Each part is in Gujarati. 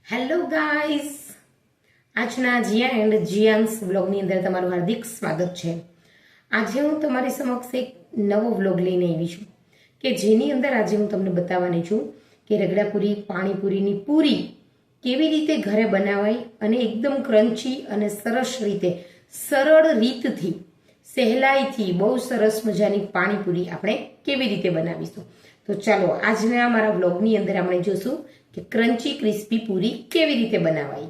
હેલો ગાઈસ, આજના જીયા એન્ડ જીયાન્સ વ્લોગની અંદર તમારું હાર્દિક સ્વાગત છે। આજે હું તમારી સમક્ષ એક નવો વ્લોગ લઈને આવી છું કે જેની અંદર આજે હું તમને બતાવવાની છું કે રગડાપુરી પાણીપુરીની પૂરી કેવી રીતે ઘરે બનાવાય અને એકદમ ક્રન્ચી અને સરસ રીતે સરળ રીતથી સહેલાઈથી બહુ સરસ મજાની પાણીપુરી આપણે કેવી રીતે બનાવીશું। તો ચાલો આજના મારા વ્લોગની અંદર આપણે જોશું કે ક્રન્ચી ક્રિસ્પી પૂરી કેવી રીતે બનાવાય।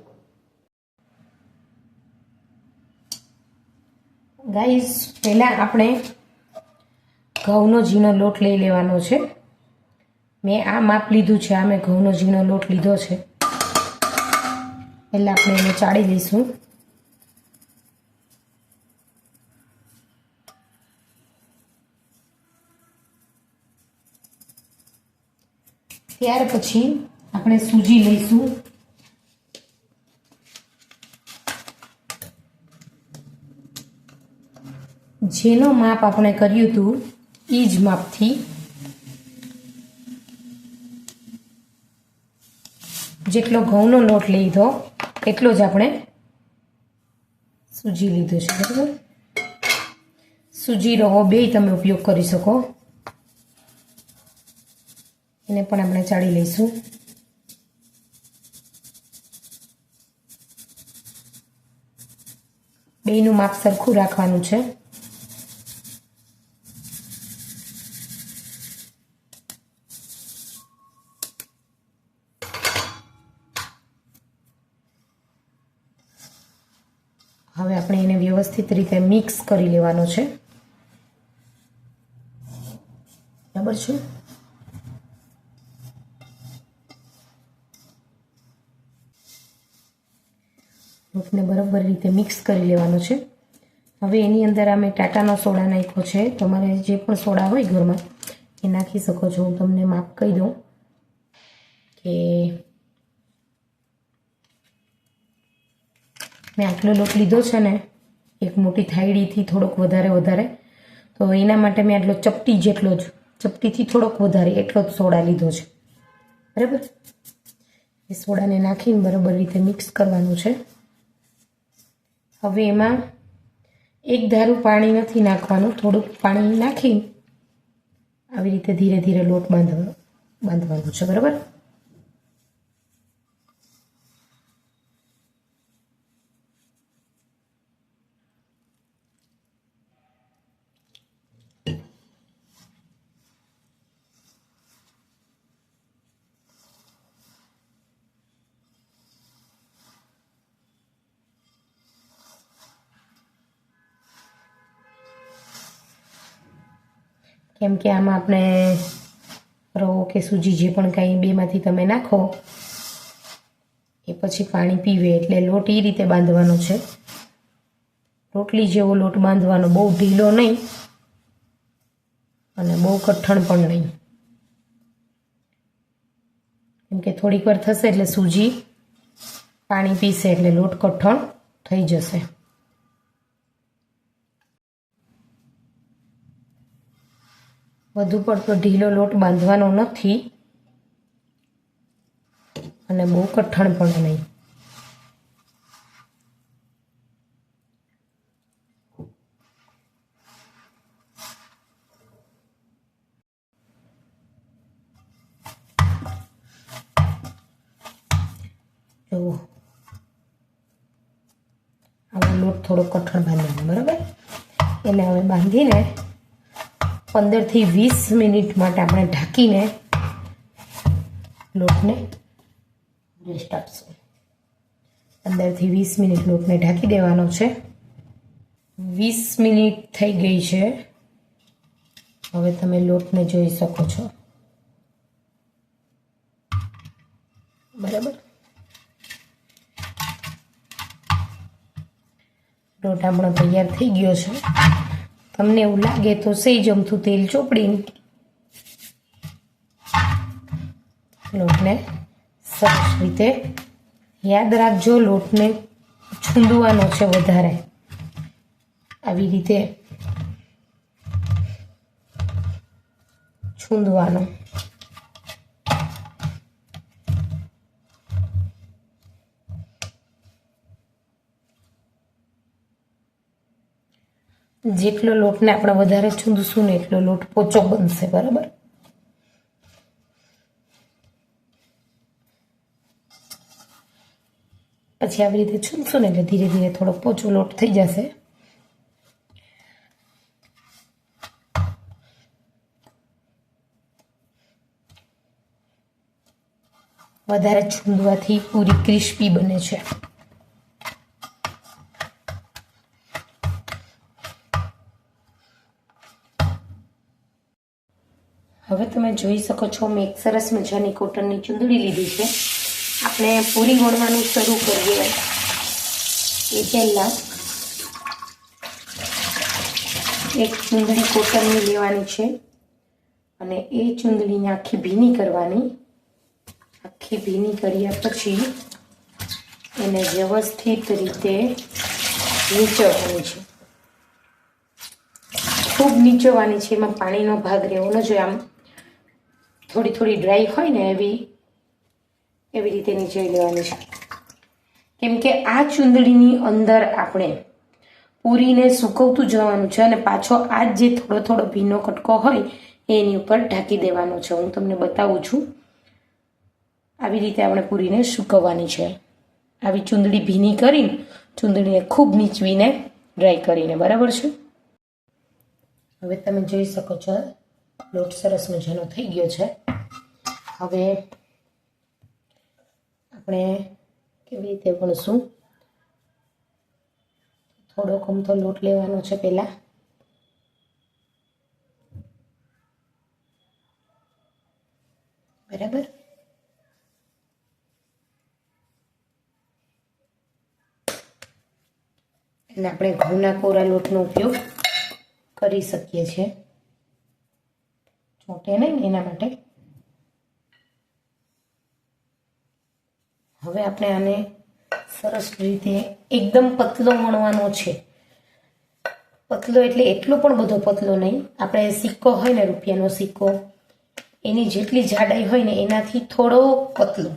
ગાઈસ, પહેલા આપણે ઘઉંનો ઝીણો લોટ લઈ લેવાનો છે। મેં આ માપ લીધું છે, આ મેં ઘઉંનો ઝીણો લોટ લીધો છે। પહેલા આપણે એને ચાળી લઈશું। ત્યાર પછી આપણે સૂજી લઈશું। જેનો માપ આપણે કર્યું હતું એ જ માપથી જેટલો ઘઉંનો લોટ લીધો એટલો જ આપણે સૂજી લીધો છે, બરાબર। સૂજી રવો બેય તમે ઉપયોગ કરી શકો। એને પણ આપણે ચાળી લઈશું। બેયનું માપ સરખું રાખવાનું છે। હવે આપણે એને વ્યવસ્થિત રીતે મિક્સ કરી લેવાનો છે, બરાબર છે। લોટને બરાબર રીતે મિક્સ કરી લેવાનો છે। હવે એની અંદર અમે ટાટાનો સોડા નાખ્યો છે। તમારે જે પણ સોડા હોય ઘરમાં એ નાખી શકો છો। હું તમને માપ કહી દઉં કે મેં આટલો લોટ લીધો છે ને, એક મોટી થાળીથી થોડોક વધારે તો એના માટે મેં આટલો ચપટી જેટલો જ, ચપટીથી થોડોક વધારે એટલો જ સોડા લીધો છે, બરાબર। એ સોડાને નાખીને બરાબર રીતે મિક્સ કરવાનું છે। હવે એમાં એક ધારું પાણી નથી નાખવાનું, થોડુંક પાણી નાખી આવી રીતે ધીરે ધીરે લોટ બાંધવાનું છે, બરાબર। કેમ કે આમાં આપણે રવો કે સૂજી જે પણ કાંઈ બેમાંથી તમે નાખો એ પછી પાણી પીવે, એટલે લોટ એ રીતે બાંધવાનો છે। રોટલી જેવો લોટ બાંધવાનો, બહુ ઢીલો નહીં અને બહુ કઠણ પણ નહીં, કેમ કે થોડીક વાર થશે એટલે સૂજી પાણી પીશે એટલે લોટ કઠણ થઈ જશે। વધુ પડતો ઢીલો લોટ બાંધવાનો નથી અને બહુ કઠણ પણ નહીં। જુઓ, આવો લોટ થોડો કઠણ બાંધવાનો, બરાબર। એને હવે બાંધીને 15 થી 20 મિનિટ માટે આપણે ઢાંકીને લોટને રેસ્ટ આપશું। 15 થી 20 મિનિટ લોટને ઢાંકી દેવાનો છે। 20 મિનિટ થઈ ગઈ છે। હવે તમે લોટને જોઈ શકો છો, બરાબર। લોટ આપણો તૈયાર થઈ ગયો છે। તમને એવું લાગે તો સેજ અમથું તેલ ચોપડીને લોટને સરસ રીતે, યાદ રાખજો લોટને છૂંદવાનો છે વધારે, આવી રીતે છૂંદવાનો। જેટલો લોટને આપણે વધારે છૂંદશું ને એટલો લોટ પોચો બનશે, બરાબર. પછી આવી રીતે છૂંદશું ને એટલે ધીરે ધીરે થોડો પોચો લોટ થઈ જશે. વધારે છૂંદવાથી પૂરી ક્રિસ્પી બને છે. હવે તમે જોઈ શકો છો, મેં એક સરસ મજાની કોટનની ચૂંદડી લીધી છે. આપણે પૂરી વણવાનું શરૂ કરીએ એ પહેલાં એક ચૂંદડી કોટનની લેવાની છે અને એ ચૂંદડીને આખી ભીની કરવાની. આખી ભીની કર્યા પછી એને વ્યવસ્થિત રીતે નીચોવવાની છે. ખૂબ નીચોવાની છે, એમાં પાણીનો ભાગ રહેવો ન જોઈએ. આમ થોડી થોડી ડ્રાય હોય ને એવી રીતે નીચોવી લેવાની છે. કેમ કે આ ચૂંદડીની અંદર આપણે પૂરીને સૂકવતું જવાનું છે અને પાછો આ જે થોડો થોડો ભીનો કટકો હોય એની ઉપર ઢાંકી દેવાનો છે. હું તમને બતાવું છું. આવી રીતે આપણે પૂરીને સૂકવવાની છે. આવી ચૂંદડી ભીની કરીને ચૂંદડીને ખૂબ નીચવીને ડ્રાય કરીને, બરાબર છે. હવે તમે જોઈ શકો છો, લોટ સરસ મજાનો થઈ ગયો છે. હવે આપણે કેવી રીતે વણશું? થોડોક અમથો લોટ લેવાનો છે પહેલાં. બરાબર. અને આપણે ઘઉંના કોરા લોટનો ઉપયોગ કરી શકીએ છીએ, ચોંટે નહીં એના માટે. હવે આપણે આને સરસ રીતે એકદમ પતલો વણવાનો છે. પતલો એટલે એટલો પણ બધો પતલો નહીં. આપણે સિક્કો હોય ને, રૂપિયાનો સિક્કો, એની જેટલી જાડાઈ હોય ને એનાથી થોડો પતલો.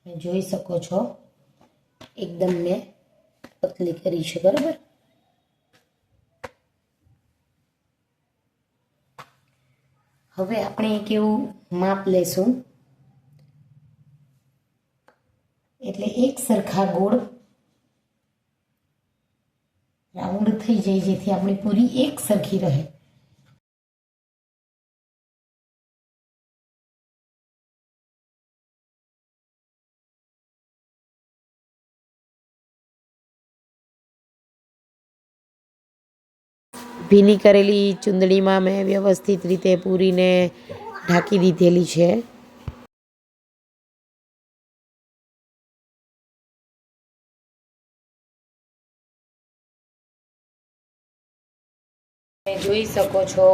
જોઈ શકો છો, એકદમ મેં પતલી કરી છે, બરાબર. હવે આપણે એક એવું માપ લેશું, એટલે એક સરખા ગોળ રાઉન્ડ થઈ જાય, જેથી આપણી પૂરી એક સરખી રહે. ભીની કરેલી ચૂંદડીમાં મેં વ્યવસ્થિત રીતે પૂરીને ઢાંકી દીધેલી છે. તમે જોઈ શકો છો,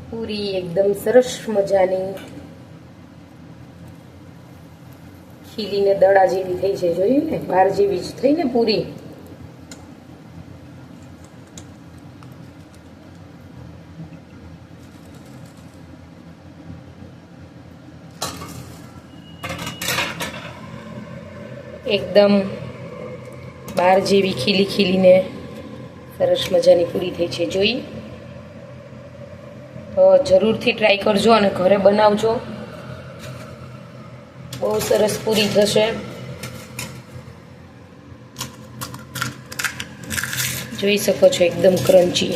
પૂરી એકદમ સરસ મજાની ખીલીને દડા જેવી થઈ છે. જોયું ને, બાર જેવી જ થઈ ને પૂરી. એકદમ બાર જેવી ખીલી ખીલીને સરસ મજાની પૂરી થઈ છે. જોઈ તો જરૂરથી ટ્રાય કરજો અને ઘરે બનાવજો. બહુ સરસ પૂરી થશે. જોઈ શકો છો, એકદમ ક્રન્ચી.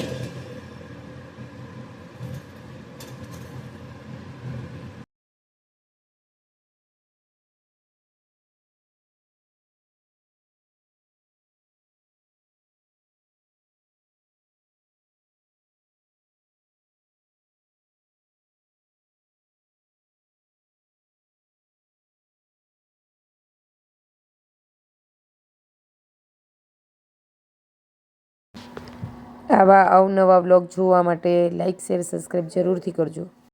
આવા અવનવા વ્લોગ જોવા માટે લાઇક શેર સબસ્ક્રાઈબ જરૂરથી કરજો.